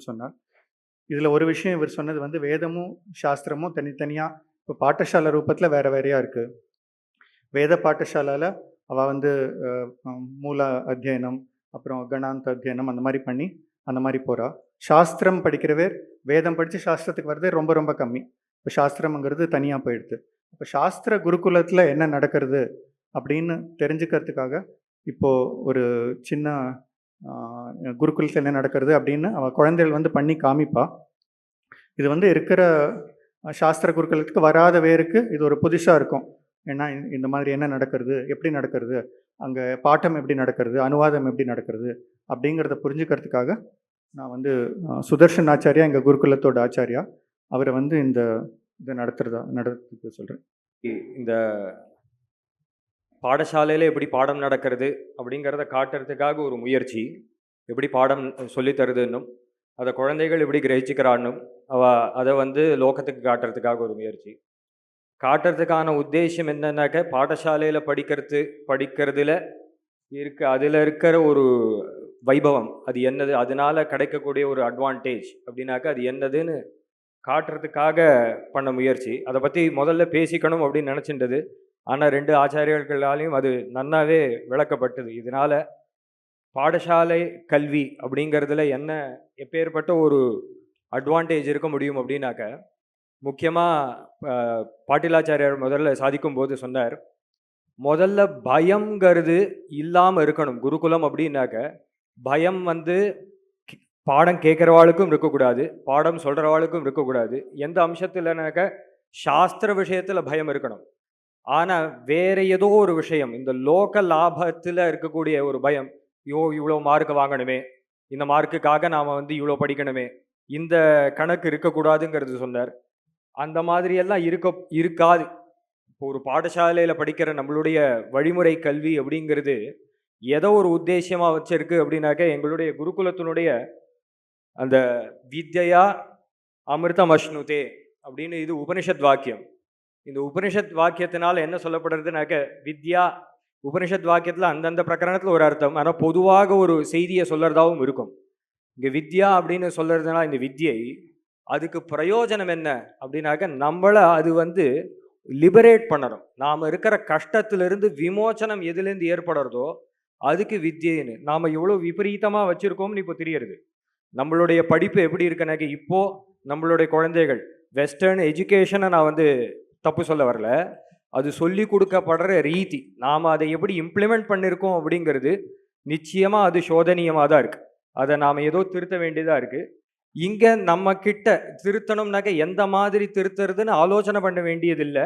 சொன்னார். இதில் ஒரு விஷயம் இவர் சொன்னது வந்து வேதமும் சாஸ்திரமும் தனித்தனியாக இப்போ பாட்டசாலை ரூபத்தில் வேற வேறையா இருக்கு. வேத பாட்டசாலால அவள் வந்து மூல அத்தியனம் அப்புறம் கணாந்த அத்தியனம் அந்த மாதிரி பண்ணி அந்த மாதிரி போகிறா. சாஸ்திரம் படிக்கிறவர் வேதம் படித்து சாஸ்திரத்துக்கு வரதே ரொம்ப ரொம்ப கம்மி. இப்போ சாஸ்திரம்ங்கிறது தனியாக போயிடுது. இப்போ சாஸ்திர குருகுலத்தில் என்ன நடக்கிறது அப்படின்னு தெரிஞ்சுக்கிறதுக்காக இப்போது ஒரு சின்ன குருகுலத்தில் என்ன நடக்கிறது அப்படின்னு அவள் குழந்தைகள் வந்து பண்ணி காமிப்பா. இது வந்து இருக்கிற சாஸ்திர குருகுலத்துக்கு வராத வேருக்கு இது ஒரு புதுசாக இருக்கும். ஏன்னா இந்த மாதிரி என்ன நடக்கிறது, எப்படி நடக்கிறது, அங்கே பாட்டம் எப்படி நடக்கிறது, அனுவாதம் எப்படி நடக்கிறது அப்படிங்கிறத புரிஞ்சுக்கிறதுக்காக நான் வந்து சுதர்ஷன் ஆச்சாரியா எங்கள் குருகுலத்தோட ஆச்சாரியா அவரை வந்து இந்த இதை நடத்துறதுக்கு சொல்கிறேன். இந்த பாடசாலையில் எப்படி பாடம் நடக்கிறது அப்படிங்கிறத காட்டுறதுக்காக ஒரு முயற்சி, எப்படி பாடம் சொல்லி தருதுன்னும் அதை குழந்தைகள் எப்படி கிரகிச்சுக்கிறான்னும் அதை வந்து லோகத்துக்கு காட்டுறதுக்காக ஒரு முயற்சி. காட்டுறதுக்கான உத்தேசம் என்னன்னாக்க பாடசாலையில் படிக்கிறதுல அதில் இருக்கிற ஒரு வைபவம் அது என்னது, அதனால கிடைக்கக்கூடிய ஒரு அட்வான்டேஜ் அப்படின்னாக்க அது என்னதுன்னு காட்டுறதுக்காக பண்ண முயற்சி. அதை பற்றி முதல்ல பேசிக்கணும் அப்படின்னு நினச்சின்றது. ஆனால் 2 ஆச்சாரியர்களாலையும் அது நன்னாவே விளக்கப்பட்டது. இதனால் பாடசாலை கல்வி அப்படிங்கிறதுல என்ன எப்பேற்பட்ட ஒரு அட்வான்டேஜ் இருக்க முடியும் அப்படின்னாக்க, முக்கியமாக பாட்டிலாச்சாரியார் முதல்ல சாதிக்கும் போது சொன்னார், முதல்ல பயம்ங்கிறது இல்லாமல் இருக்கணும். குருகுலம் அப்படின்னாக்க பயம் வந்து பாடம் கேட்குறவாளுக்கும் இருக்கக்கூடாது, பாடம் சொல்கிறவாளுக்கும் இருக்கக்கூடாது. எந்த அம்சத்தில்னாக்க சாஸ்திர விஷயத்தில் பயம் இருக்கணும். ஆனால் வேற ஏதோ ஒரு விஷயம், இந்த லோக லாபத்தில் இருக்கக்கூடிய ஒரு பயம், இவ்வளோ மார்க் வாங்கணுமே, இந்த மார்க்குக்காக நாம் வந்து இவ்வளோ படிக்கணுமே, இந்த கணக்கு இருக்கக்கூடாதுங்கிறது சொன்னார். அந்த மாதிரியெல்லாம் இருக்காது. இப்போ ஒரு பாடசாலையில் படிக்கிற நம்மளுடைய வழிமுறை கல்வி அப்படிங்கிறது ஏதோ ஒரு உத்தேசியமாக வச்சிருக்கு அப்படின்னாக்க, எங்களுடைய குருகுலத்தினுடைய அந்த வித்யா அமிர்தம் அஷ்ணுதே அப்படின்னு இது உபனிஷத் வாக்கியம். இந்த உபனிஷத் வாக்கியத்தினால என்ன சொல்லப்படுறதுனாக்க, வித்யா உபனிஷத் வாக்கியத்தில் அந்தந்த பிரகரணத்தில் ஒரு அர்த்தம், ஆனால் பொதுவாக ஒரு செய்தியை சொல்றதாகவும் இருக்கும். இங்கே வித்யா அப்படின்னு சொல்றதுனால இந்த வித்யை அதுக்கு பிரயோஜனம் என்ன அப்படின்னாக்க, நம்மளை அது வந்து லிபரேட் பண்ணணும். நாம் இருக்கிற கஷ்டத்திலிருந்து விமோச்சனம் எதுலேருந்து ஏற்படுறதோ அதுக்கு வித்யன்னு. நாம் எவ்வளோ விபரீதமாக வச்சுருக்கோம்னு இப்போ தெரியறது. நம்மளுடைய படிப்பு எப்படி இருக்குனாக்க, இப்போது நம்மளுடைய குழந்தைகள் வெஸ்டர்ன் எஜுகேஷனை நான் வந்து தப்பு சொல்ல வரல, அது சொல்லி கொடுக்கப்படுற ரீதி, நாம் அதை எப்படி இம்ப்ளிமெண்ட் பண்ணியிருக்கோம் அப்படிங்கிறது நிச்சயமாக அது சோதனீயமாக தான் இருக்குது. அதை நாம் ஏதோ திருத்த வேண்டியதாக இருக்குது. இங்கே நம்ம கிட்ட திருத்தணும்னாக்க எந்த மாதிரி திருத்துறதுன்னு ஆலோசனை பண்ண வேண்டியதில்லை.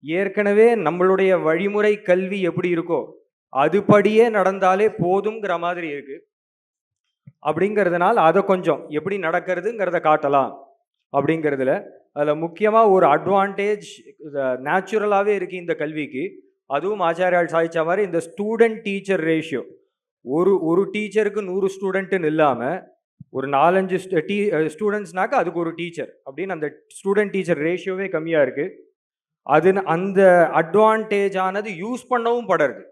ஏற்கனவே நம்மளுடைய வழிமுறை கல்வி எப்படி இருக்கோ அதுபடியே நடந்தாலே போதுங்கிற மாதிரி இருக்கு. அப்படிங்கிறதுனால அதை கொஞ்சம் எப்படி நடக்கிறதுங்கிறத காட்டலாம் அப்படிங்கிறதுல அதில் முக்கியமாக ஒரு அட்வான்டேஜ் நேச்சுரலாகவே இருக்குது இந்த கல்விக்கு. அதுவும் ஆச்சாரியால் சாதிச்ச மாதிரி இந்த ஸ்டூடெண்ட் டீச்சர் ரேஷியோ, ஒரு டீச்சருக்கு 100 ஸ்டூடெண்ட்டுன்னு இல்லாமல் ஒரு 4-5 ஸ்டூடெண்ட்ஸ்னாக்கா அதுக்கு ஒரு டீச்சர் அப்படின்னு அந்த ஸ்டூடெண்ட் டீச்சர் ரேஷியோவே கம்மியாக இருக்குது. அந்த அட்வான்டேஜ் ஆனது யூஸ் பண்ணவும் படுறது.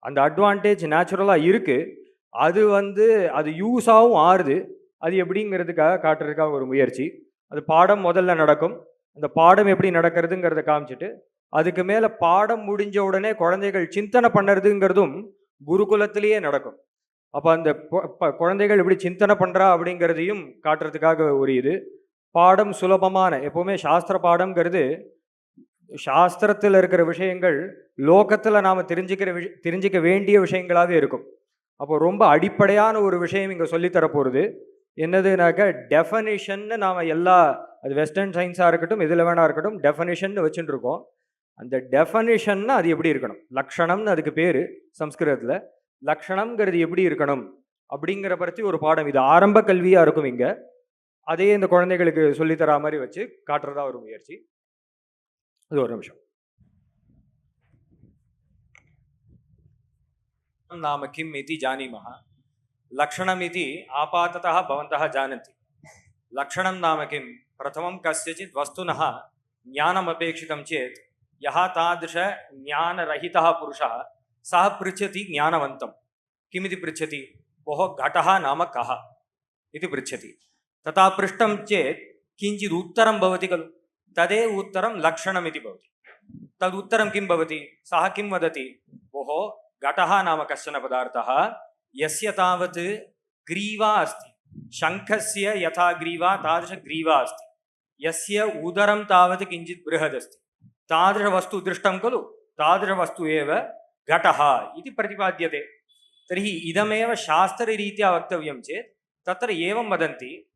அந்த அட்வான்டேஜ் நேச்சுரலாக இருக்குது, அது வந்து அது யூஸாகவும் ஆறுது. அது எப்படிங்கிறதுக்காக காட்டுறதுக்காக ஒரு முயற்சி. அது பாடம் முதல்ல நடக்கும், அந்த பாடம் எப்படி நடக்கிறதுங்கிறத காமிச்சிட்டு அதுக்கு மேலே பாடம் முடிஞ்ச உடனே குழந்தைகள் சிந்தனை பண்ணுறதுங்கிறதும் குருகுலத்திலேயே நடக்கும். அப்போ அந்த குழந்தைகள் எப்படி சிந்தனை பண்ணுறா அப்படிங்கிறதையும் காட்டுறதுக்காக ஒரு இது. பாடம் சுலபமான, எப்போவுமே சாஸ்திர பாடம்ங்கிறது சாஸ்திரத்தில் இருக்கிற விஷயங்கள் லோகத்தில் நாம் தெரிஞ்சிக்க வேண்டிய விஷயங்களாகவே இருக்கும். அப்போ ரொம்ப அடிப்படையான ஒரு விஷயம் இங்கே சொல்லித்தரப்போகிறது. என்னதுனாக்க டெஃபனிஷன்னு நாம் அது வெஸ்டர்ன் சயின்ஸாக இருக்கட்டும் இதில் வேணா இருக்கட்டும் டெஃபனிஷன் வச்சுட்டு இருக்கோம். அந்த டெஃபனிஷன்னா அது எப்படி இருக்கணும், லக்ஷணம்னு அதுக்கு பேர் சம்ஸ்கிருதத்தில். லக்ஷணம்ங்கிறது எப்படி இருக்கணும் அப்படிங்கிற பற்றி ஒரு பாடம், இது ஆரம்ப கல்வியாக இருக்கும் இங்கே. அதையே இந்த குழந்தைகளுக்கு சொல்லித்தரா மாதிரி வச்சு காட்டுறதா ஒரு முயற்சி. அது ஒரு நிமிஷம். नाम किम् इति जानीमः, लक्षणम् इति आपाततः भवन्तः जानन्ति। लक्षणं नाम किं, प्रथमं कस्यचित् वस्तुनः ज्ञानमपेक्षितं चेत् यः तादृश ज्ञानरहितः पुरुषः सः पृच्छति ज्ञानवन्तं, किमिति पृच्छति, भोः घटः नाम कः इति पृच्छति। तथा पृष्टं चेत् किञ्चित् उत्तरं भवति खलु, तदेव उत्तरं लक्षणमिति भवति। तदुत्तरं किं भवति? सः किं वदति? भोः, घटः नाम कश्चन पदार्थः, यस्य तावत् ग्रीवा अस्ति, शङ्खस्य यथा ग्रीवा तादृशग्रीवा अस्ति, यस्य उदरं तावत् किञ्चित् बृहदस्ति, तादृशवस्तु दृष्टं खलु, तादृशवस्तु एव घटः इति प्रतिपाद्यते। तर्हि इदमेव शास्त्ररीत्या वक्तव्यं चेत् तत्र एवं वदन्ति,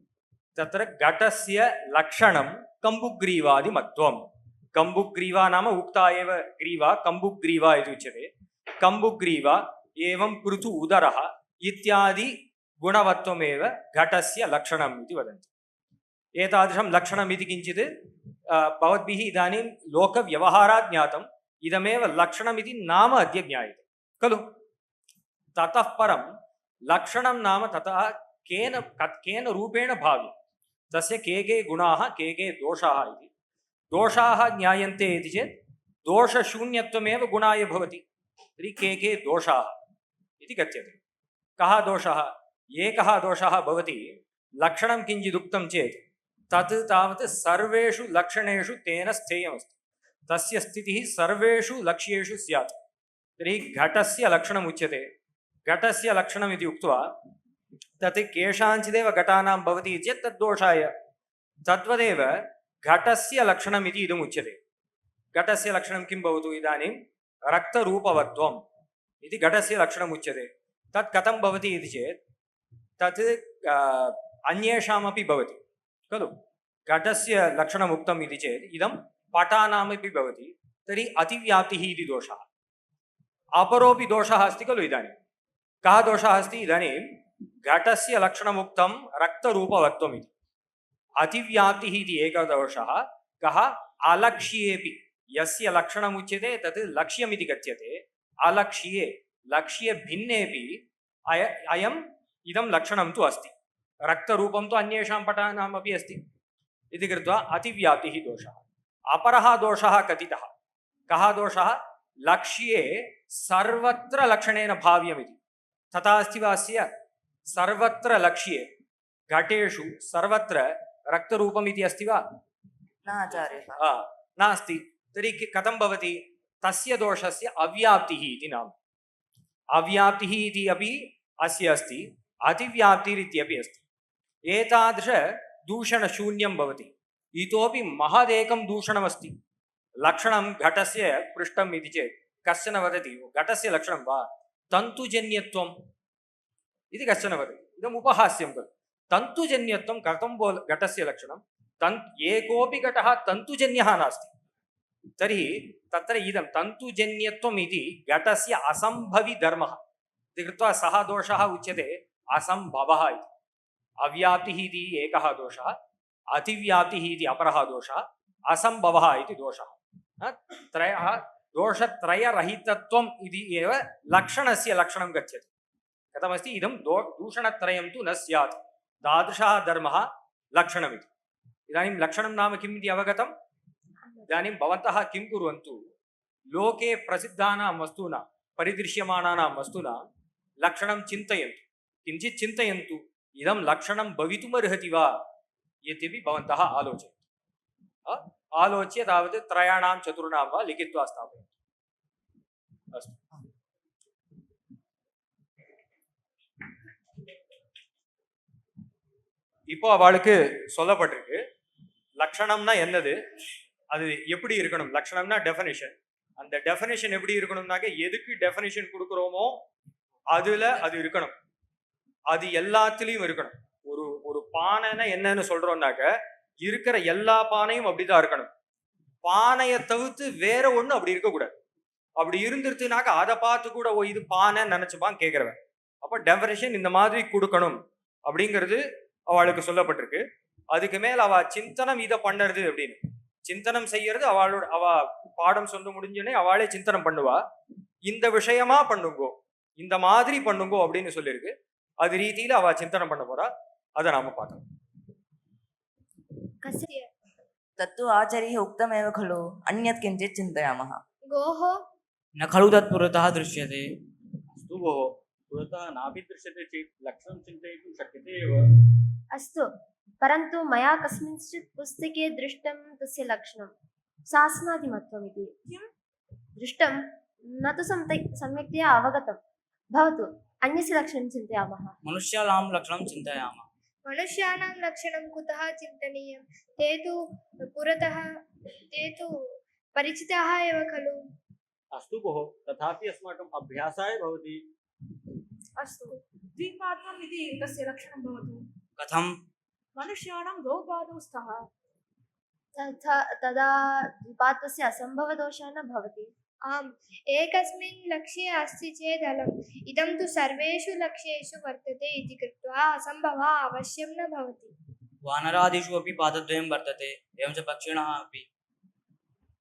तत्र घटस्य लक्षणं कम्बुग्रीवादिमत्वं। कम्बुग्रीवा नाम उक्ता एव ग्रीवा, कम्बुग्रीवा इति उच्यते। कम्बुग्रीवा एवं पृथु उदरः इत्यादि गुणवत्वमेव घटस्य लक्षणम् इति वदन्ति। एतादृशं लक्षणम् इति किञ्चित् भवद्भिः इदानीं लोकव्यवहारात् ज्ञातम्, इदमेव लक्षणमिति नाम अद्य ज्ञायते खलु। ततः परं लक्षणं नाम ततः केन रूपेण भाव्यं, तस्य के गुणाः के दोषाः इति। दोषाः ज्ञायन्ते इति चेत् दोषशून्यत्वमेव गुणाय भवति। तर्हि के दोषाः इति कथ्यते। कः दोषः? एकः दोषः भवति, लक्षणं किञ्चिदुक्तं चेत् तत् तावत् सर्वेषु लक्षणेषु तेन स्थेयमस्ति, तस्य स्थितिः सर्वेषु लक्ष्येषु स्यात्। तर्हि घटस्य लक्षणम् उच्यते। घटस्य लक्षणमिति उक्त्वा तत् केषाञ्चिदेव घटानां भवति चेत् तद्दोषाय। तद्वदेव घटस्य लक्षणम् इति इदम् उच्यते। घटस्य लक्षणं किं भवतु? इदानीं रक्तरूपवत्वम् इति घटस्य लक्षणम् उच्यते। तत् कथं भवति इति चेत् तत् अन्येषामपि भवति खलु। घटस्य लक्षणम् उक्तम् इति चेत् इदं पटानामपि भवति। तर्हि अतिव्याप्तिः इति दोषः। अपरोपि दोषः अस्ति खलु। इदानीं कः दोषः अस्ति? इदानीं घटस्य लक्षणमुक्तं रक्तरूपवत्वम् इति, अतिव्याप्तिः इति एकः दोषः। कः? अलक्ष्येपि यस्य लक्षणमुच्यते तत् लक्ष्यमिति कथ्यते। अलक्ष्ये लक्ष्यभिन्नेपि अयम् इदं लक्षणं तु अस्ति। रक्तरूपं तु अन्येषां पटानामपि अस्ति इति कृत्वा अतिव्याप्तिः दोषः। अपरः दोषः कथितः। कः दोषः? लक्ष्ये सर्वत्र लक्षणेन भाव्यमिति। तथा अस्ति वा अस्य? सर्वत्र लक्ष्ये घटेषु सर्वत्र रक्तरूपमिति अस्ति वा? न आचार्यः। नास्ति। तर्हि कथं भवति? तस्य दोषस्य अव्याप्तिः इति नाम। अव्याप्तिः इति अपि अस्य अस्ति, अतिव्याप्तिरित्यपि अस्ति। एतादृशदूषणशून्यं भवति। इतोपि महदेकं दूषणमस्ति। लक्षणं घटस्य पृष्ठम् इति चेत् कश्चन वदति, घटस्य लक्षणं वा तन्तुजन्यत्वम् इति कश्चन वदति। इदम् उपहास्यं खलु। तन्तुजन्यत्वं कथं घटस्य लक्षणं? एकोऽपि घटः तन्तुजन्यः नास्ति। तर्हि तत्र इदं तन्तुजन्यत्वम् इति घटस्य असम्भविधर्मः इति कृत्वा सः दोषः उच्यते असम्भवः इति। अव्याप्तिः इति एकः दोषः, अतिव्याप्तिः इति अपरः दोषः, असम्भवः इति दोषः। त्रयः दोषत्रयरहितत्वम् इति एव लक्षणस्य लक्षणं गच्छति। कथमस्ति? इदं दूषणत्रयं तु न स्यात्, तादृशः धर्मः लक्षणमिति। इदानीं लक्षणं नाम किम् इति अवगतम्? इदानीं भवन्तः किं कुर्वन्तु? लोके प्रसिद्धानां वस्तूनां, परिदृश्यमानानां वस्तूनां लक्षणं चिन्तयन्तु, किञ्चित् चिन्तयन्तु, इदं लक्षणं भवितुमर्हति वा इत्यपि भवन्तः आलोचयन्तु। आलोच्य तावत् त्रयाणां चतुर्णां वा लिखित्वा स्थापयन्तु। अस्तु। இப்போ அவளுக்கு சொல்லப்பட்டிருக்கு லட்சணம்னா என்னது, அது எப்படி இருக்கணும். லட்சணம்னா டெஃபினிஷன். அந்த டெஃபினிஷன் எப்படி இருக்கணும்னாக்க எதுக்கு டெஃபினிஷன் கொடுக்குறோமோ அதுல அது இருக்கணும். அது எல்லாத்துலேயும் இருக்கணும். ஒரு ஒரு பானைன்னா என்னன்னு சொல்றோம்னாக்க இருக்கிற எல்லா பானையும் அப்படிதான் இருக்கணும். பானையை தவிர்த்து வேற ஒண்ணு அப்படி இருக்கக்கூடாது. அப்படி இருந்துருச்சுனாக்க அதை பார்த்து கூட ஓ இது பானை நினைச்சுப்பான் கேட்கிறவன். அப்போ டெஃபினிஷன் இந்த மாதிரி கொடுக்கணும் அப்படிங்கிறது அவளுக்கு சொல்லப்பட்டிருக்கு. அதுக்கு மேல் அவ சிந்தனம் இதை பண்ணுறது அப்படின்னு சிந்தனம் செய்யறது அவ பாடம் சொல்ல முடிஞ்சுன்னே அவளே சிந்தனம் பண்ணுவா. இந்த விஷயமா பண்ணுங்கோ, இந்த மாதிரி பண்ணுங்கோ அப்படின்னு சொல்லியிருக்கு. அது ரீதியில அவ சிந்தனம் பண்ண போறா. அதை நாம பார்க்கணும். तत्तु आचार्यैः उक्तमेव खलु, अन्यत् किञ्चित् चिन्तयामः। गोः न खलु तत् पुरतः दृश्यते। अस्तु भोः, पुरतः नापि दृश्यते चेत् लक्षणं चिन्तयितुं शक्यते एव। अस्तु, परन्तु मया कस्मिंश्चित् पुस्तके दृष्टं तस्य लक्षणं शासनादिमत्वमिति। किं दृष्टं न तु सम्यक्तया अवगतं। भवतु अन्यस्य लक्षणं चिन्तयामः। मनुष्याणां लक्षणं चिन्तयामः। मनुष्याणां लक्षणं कुतः चिन्तनीयं? ते तु पुरतः ते तु परिचिताः एव खलु। अस्तु भोः, तथापि अस्माकम् अभ्यासाय भवति। अस्तु, द्विपादम् इति तस्य लक्षणं भवतु। कथं? मनुष्याणां द्वौ पादौ स्तः। तदा द्विपात्वस्य असम्भवदोषः न भवति। आम्, एकस्मिन् लक्ष्ये अस्ति चेत् अलम्, इदं तु सर्वेषु लक्ष्येषु वर्तते इति कृत्वा असम्भवः अवश्यं न भवति। वानरादिषु अपि पादद्वयं वर्तते, एवं च पक्षिणः अपि।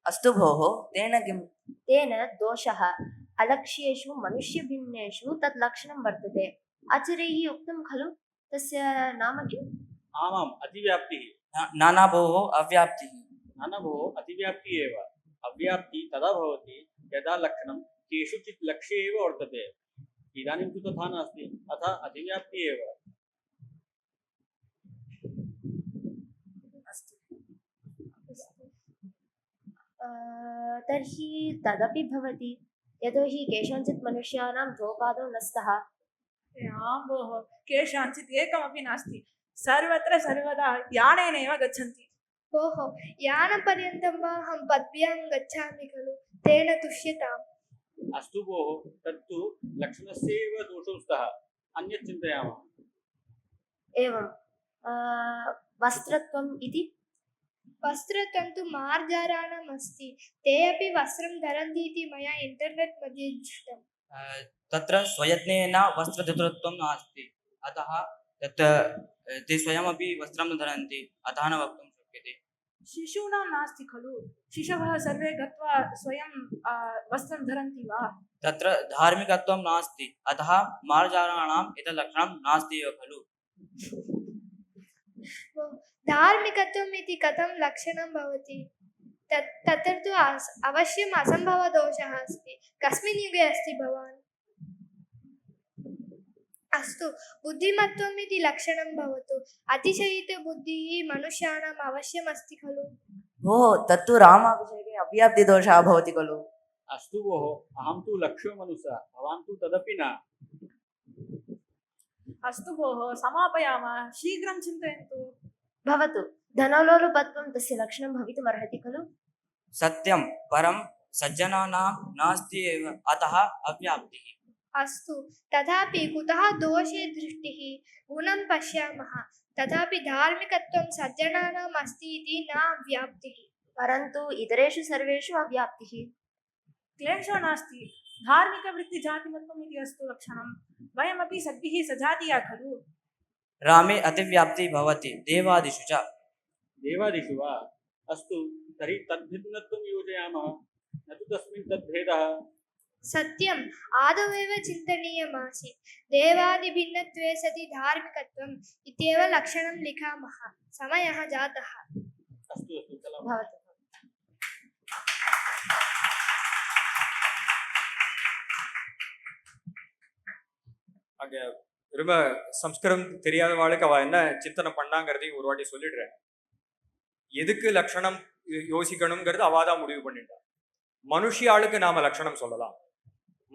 अस्तु भोः, तेन किम्? तेन दोषः अलक्ष्येषु मनुष्यभिन्नेषु तत् लक्षणं वर्तते। आचार्यैः उक्तं खलु, तस्य नाम किम्? आमाम्, अतिव्याप्तिः। नाना भोः, अव्याप्तिः। न भोः, अतिव्याप्तिः एव। अव्याप्तिः तदा भवति यदा लक्षणं केषुचित् लक्ष्ये एव वर्तते। इदानीं तु तथा नास्ति, अतः अतिव्याप्तिः एव। तर्हि तदपि भवति, यतोहि केषाञ्चित् मनुष्याणां द्वौ पादौ न स्तः। आं भोः, केषाञ्चित् एकमपि नास्ति, सर्वत्र सर्वदा यानेनैव गच्छन्ति। भोः, यानपर्यन्तं वा अहं पद्भ्यां गच्छामि खलु, तेन तुष्यताम्। अस्तु भोः, तत्तु लक्षणस्य एव दोषौ स्तः, अन्यत् चिन्तयामः। एवं वस्त्रत्वम् इति? वस्त्रत्वं तु मार्जाराणाम् अस्ति, ते अपि वस्त्रं धरन्ति इति मया इण्टर्नेट् मध्ये दृष्टम्। तत्र स्वयत्नेन वस्त्रधृतत्वं नास्ति, अतः तत् ते स्वयमपि वस्त्रं न धरन्ति, अतः न वक्तुं शक्यते। शिशूनां नास्ति खलु, शिशवः सर्वे गत्वा स्वयं वस्त्रं धरन्ति वा? तत्र धार्मिकत्वं नास्ति, अतः मार्जाराणाम् एतत् लक्षणं नास्ति एव खलु। धार्मिकत्वम् इति कथं लक्षणं भवति? तत्र तु अवश्यम् असम्भवदोषः अस्ति। कस्मिन् युगे अस्ति भवान्? अस्तु, बुद्धिमत्वम् इति लक्षणं भवतु। अतिशयितबुद्धिः मनुष्याणाम् अवश्यम् अस्ति खलु। भोः, तत्तु रामाभिषेके अव्याप्तिदोषः भवति खलु। अस्तु भोः, अहं तु लक्ष्यो मनुष्यः, भवान् तु तदपि न। अस्तु भोः, समापयामः, शीघ्रं चिन्तयन्तु। भवतु, धनलोलुपत्वं तस्य लक्षणं भवितुमर्हति खलु। सत्यं, परं सज्जनानां नास्ति एव, अतः अव्याप्तिः। अस्तु, तथापि कुतः दोषे दृष्टिः? गुणं पश्यामः, तथापि धार्मिकत्वं सज्जनानाम् अस्ति इति न अव्याप्तिः। परन्तु इतरेषु सर्वेषु अव्याप्तिः। क्लेशो नास्ति, धार्मिकवृत्तिजातिमत्वम् इति अस्तु लक्षणं। वयमपि सद्भिः सजातीया खलु। रामे अतिव्याप्तिः भवति, देवादिषु च। देवादिषु वा? अस्तु, तर्हि तद्भिन्नत्वं योजयामः, न तु तस्मिन् तद्भेदः। सत्यम्, आदौ एव चिन्तनीयमासीत्। देवादिभिन्नत्वे सति धार्मिकत्वम् इत्येव लक्षणं लिखामः। समयः जातः। अस्तु अस्तु, चलामः। भवतु। அங்கே ரொம்ப சம்ஸ்கிருதம் தெரியாதவாளுக்கு அவள் என்ன சிந்தனை பண்ணாங்கிறதையும் ஒரு வாட்டி சொல்லிடுறேன். எதுக்கு லட்சணம் யோசிக்கணுங்கிறது அவள் தான் முடிவு பண்ணிட்டான். மனுஷியாளுக்கு நாம லட்சணம் சொல்லலாம்,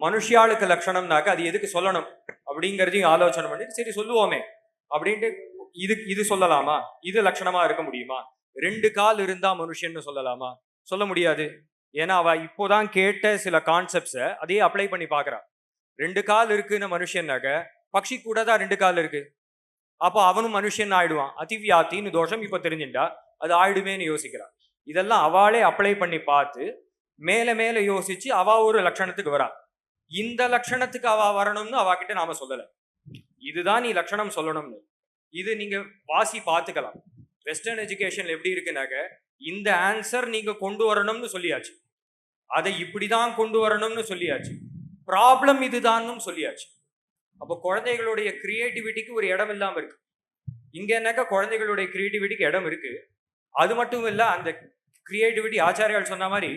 மனுஷியாளுக்கு லட்சணம்னாக்க அது எதுக்கு சொல்லணும் அப்படிங்கிறதையும் ஆலோசனை பண்ணிட்டு சரி சொல்லுவோமே அப்படின்ட்டு இது சொல்லலாமா, இது லட்சணமா இருக்க முடியுமா? 2 கால் இருந்தா மனுஷன்னு சொல்லலாமா? சொல்ல முடியாது. ஏன்னா அவ இப்போதான் கேட்ட சில கான்செப்ட்ஸை அதே அப்ளை பண்ணி பார்க்கறா. 2 கால் இருக்குன்னு மனுஷன்னாக்க பக்ஷி கூட தான் 2 கால் இருக்கு, அப்போ அவனும் மனுஷன் ஆயிடுவான். அதிவியாத்தின்னு தோஷம் இப்ப தெரிஞ்சுட்டா அது ஆயிடுமேன்னு யோசிக்கிறான். இதெல்லாம் அவளே அப்ளை பண்ணி பார்த்து மேல மேல யோசிச்சு அவ ஒரு லட்சணத்துக்கு வரா. இந்த லட்சணத்துக்கு அவ வரணும்னு அவகிட்ட நாம சொல்லல, இதுதான் நீ லட்சணம் சொல்லணும்னு. இது நீங்க வாசி பார்த்துக்கலாம். வெஸ்டர்ன் எஜுகேஷன்ல எப்படி இருக்குனாக்க இந்த ஆன்சர் நீங்க கொண்டு வரணும்னு சொல்லியாச்சு, அதை இப்படிதான் கொண்டு வரணும்னு சொல்லியாச்சு, ப்ராப்ளம் இதுதான் சொல்லியாச்சு. அப்போ குழந்தைகளுடைய கிரியேட்டிவிட்டிக்கு ஒரு இடம் இல்லாம இருக்கு. இங்க என்னக்கா குழந்தைகளுடைய கிரியேட்டிவிட்டிக்கு இடம் இருக்கு. அது மட்டும் இல்ல, அந்த கிரியேட்டிவிட்டி ஆச்சாரியால் சொன்ன மாதிரி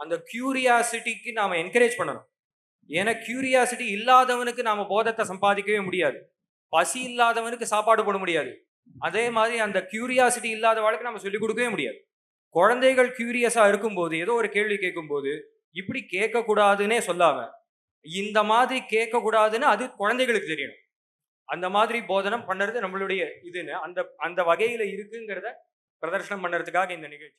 அந்த கியூரியாசிட்டிக்கு நாம என்கரேஜ் பண்ணணும். ஏன்னா கியூரியாசிட்டி இல்லாதவனுக்கு நாம போதத்தை சம்பாதிக்கவே முடியாது, பசி இல்லாதவனுக்கு சாப்பாடு போட முடியாது, அதே மாதிரி அந்த கியூரியாசிட்டி இல்லாத வாழ்க்கை நம்ம சொல்லிக் கொடுக்கவே முடியாது. குழந்தைகள் கியூரியஸா இருக்கும்போது ஏதோ ஒரு கேள்வி கேட்கும்போது இப்படி கேட்கக்கூடாதுன்னே சொல்லாம இந்த மாதிரி கேட்கக்கூடாதுன்னு அது குழந்தைகளுக்கு தெரியணும். அந்த மாதிரி போதனம் பண்ணுறது நம்மளுடைய இதுன்னு அந்த அந்த வகையில இருக்குங்கிறத பிரதர்ஷனம் பண்ணுறதுக்காக இந்த நிகழ்ச்சி.